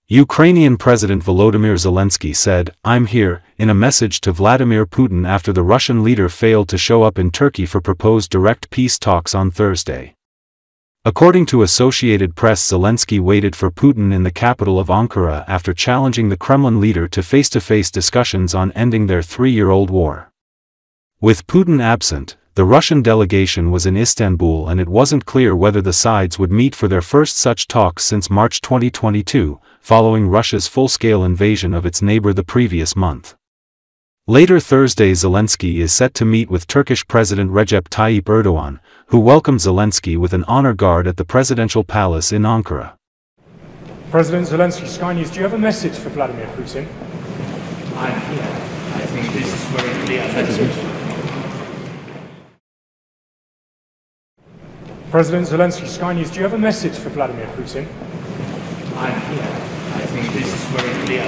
Ukrainian President Volodymyr Zelenskyy said, "I'm here," in a message to Vladimir Putin after the Russian leader failed to show up in Turkey for proposed direct peace talks on Thursday. According to Associated Press, Zelenskyy waited for Putin in the capital of Ankara after challenging the Kremlin leader to face-to-face discussions on ending their three-year-old war. With Putin absent, the Russian delegation was in Istanbul and it wasn't clear whether the sides would meet for their first such talks since March 2022, following Russia's full-scale invasion of its neighbor the previous month. Later Thursday, Zelenskyy is set to meet with Turkish President Recep Tayyip Erdogan, who welcomed Zelenskyy with an honor guard at the presidential palace in Ankara. President Zelensky, Sky News, do you have a message for Vladimir Putin? I'm here. I think this is very clear. President Zelensky, Sky News, do you have a message for Vladimir Putin? I'm here. I think this is very clear.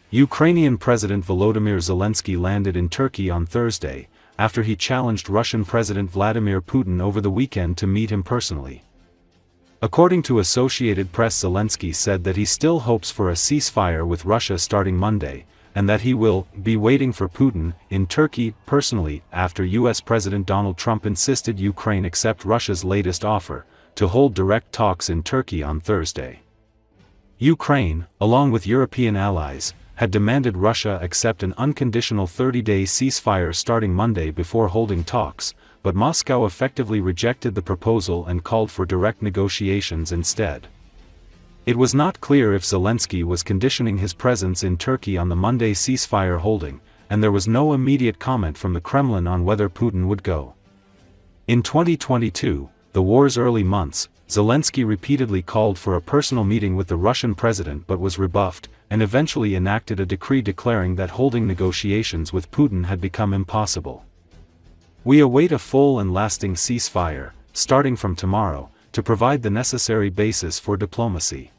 Ukrainian President Volodymyr Zelenskyy landed in Turkey on Thursday, after he challenged Russian President Vladimir Putin over the weekend to meet him personally. According to Associated Press, Zelenskyy said that he still hopes for a ceasefire with Russia starting Monday, and that he will be waiting for Putin in Turkey personally after US President Donald Trump insisted Ukraine accept Russia's latest offer to hold direct talks in Turkey on Thursday. Ukraine, along with European allies, had demanded Russia accept an unconditional 30-day ceasefire starting Monday before holding talks, but Moscow effectively rejected the proposal and called for direct negotiations instead. It was not clear if Zelenskyy was conditioning his presence in Turkey on the Monday ceasefire holding, and there was no immediate comment from the Kremlin on whether Putin would go. In 2022, the war's early months, Zelenskyy repeatedly called for a personal meeting with the Russian president but was rebuffed, and eventually enacted a decree declaring that holding negotiations with Putin had become impossible. "We await a full and lasting ceasefire, starting from tomorrow, to provide the necessary basis for diplomacy.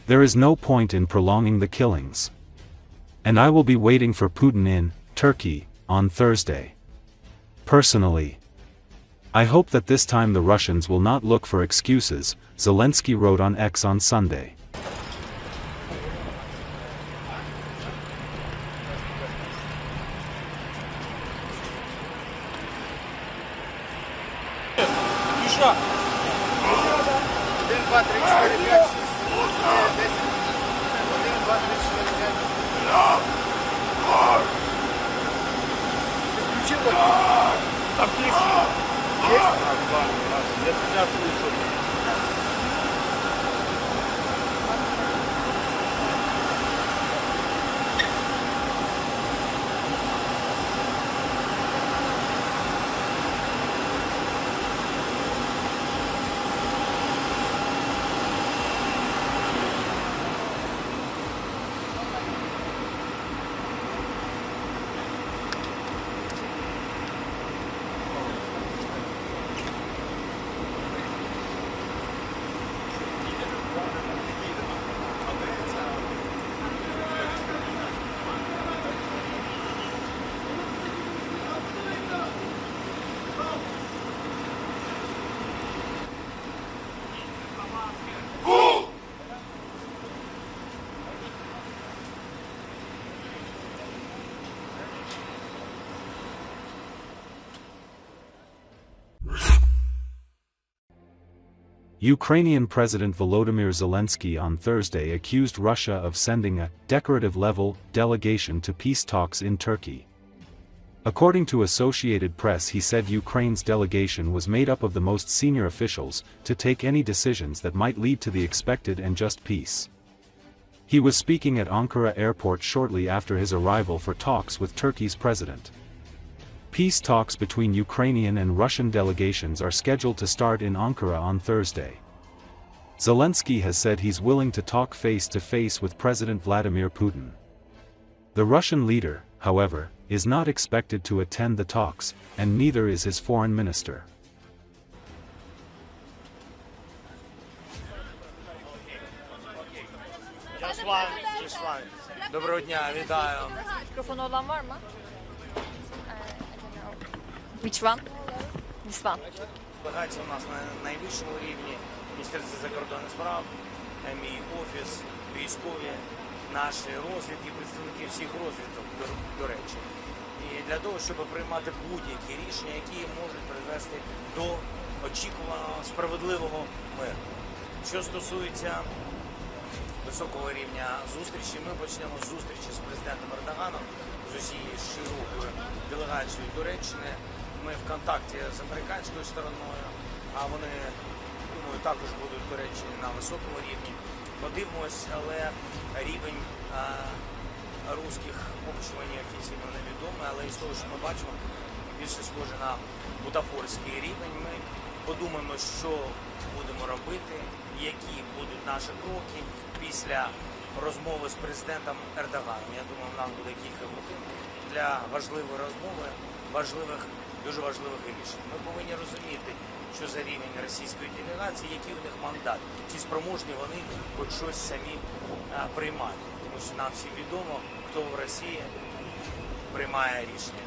There is no point in prolonging the killings. And I will be waiting for Putin in Turkey on Thursday. Personally. I hope that this time the Russians will not look for excuses," Zelenskyy wrote on X on Sunday. Ukrainian President Volodymyr Zelenskyy on Thursday accused Russia of sending a decorative-level delegation to peace talks in Turkey. According to Associated Press, he said Ukraine's delegation was made up of the most senior officials to take any decisions that might lead to the expected and just peace. He was speaking at Ankara airport shortly after his arrival for talks with Turkey's president. Peace talks between Ukrainian and Russian delegations are scheduled to start in Ankara on Thursday. Zelenskyy has said he's willing to talk face-to-face with President Vladimir Putin. The Russian leader, however, is not expected to attend the talks, and neither is his foreign minister. Just one. Доброго дня, вітаю. Mikrofonu olan var mı? Which one? This one. делегація у нас на найвищому рівні, Міністерство закордонних справ, мій офіс, військові, наші розвідки, представники всіх розвідок, до речі. І для того, щоб приймати будь-які рішення, які можуть привести до очікуваного справедливого миру. Що стосується високого рівня зустрічі, ми почнемо з зустрічі з президентом Ердоганом, з усією широкою делегацією Туреччини. Ми в контакті з американською стороною, а вони, думаю, також будуть в Туреччині на високому рівні. Подивимось, але рівень русських поки що мені офіційно невідомий, але із того, що ми бачимо, більше схоже на бутафорський рівень. Ми подумаємо, що будемо робити, які будуть наші кроки після розмови з президентом Ердоганом. Я думаю, в нас буде кілька годин для важливої розмови, дуже важливих рішень. Ми повинні розуміти, що за рівень російської делегації, який у них мандат, чи спроможні вони хоч щось самі приймати. Тому що нам всім відомо, хто в Росії приймає рішення.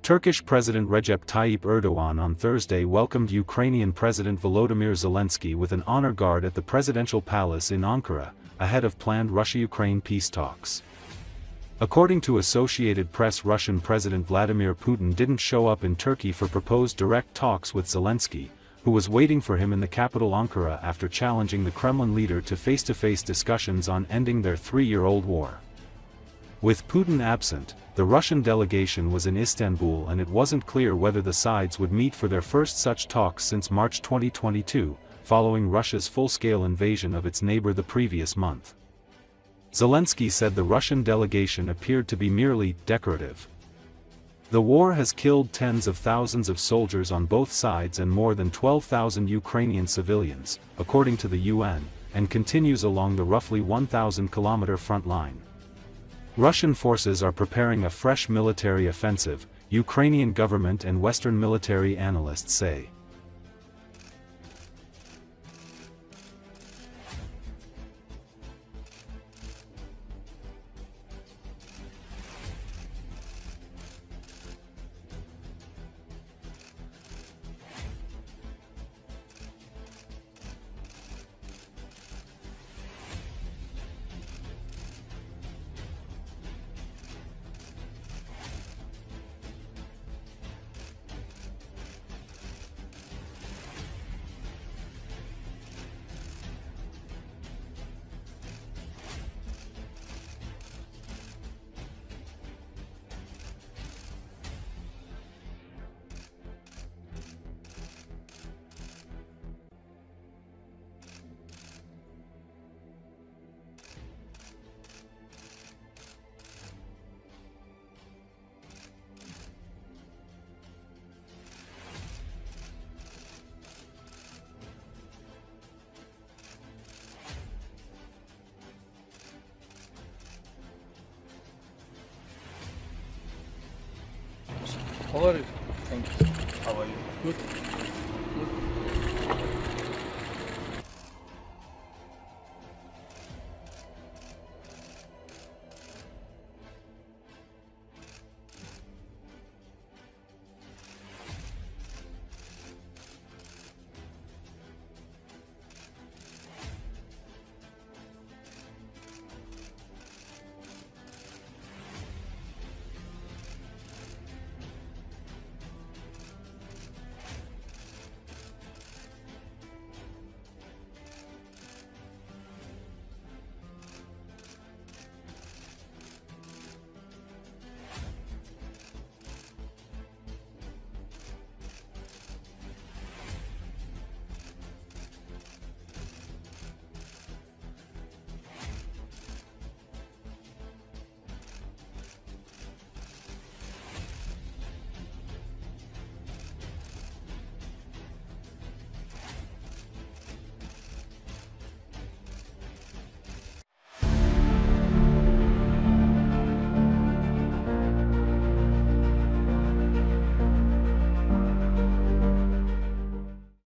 Turkish President Recep Tayyip Erdogan on Thursday welcomed Ukrainian President Volodymyr Zelenskyy with an honor guard at the presidential palace in Ankara, ahead of planned Russia-Ukraine peace talks. According to Associated Press, Russian President Vladimir Putin didn't show up in Turkey for proposed direct talks with Zelenskyy, who was waiting for him in the capital Ankara after challenging the Kremlin leader to face-to-face discussions on ending their three-year-old war. With Putin absent, the Russian delegation was in Istanbul, and it wasn't clear whether the sides would meet for their first such talks since March 2022, following Russia's full-scale invasion of its neighbor the previous month. Zelensky said the Russian delegation appeared to be merely decorative. The war has killed tens of thousands of soldiers on both sides and more than 12,000 Ukrainian civilians, according to the UN, and continues along the roughly 1,000-kilometer front line. Russian forces are preparing a fresh military offensive, Ukrainian government and Western military analysts say. How are you? Thank you. How are you? Good.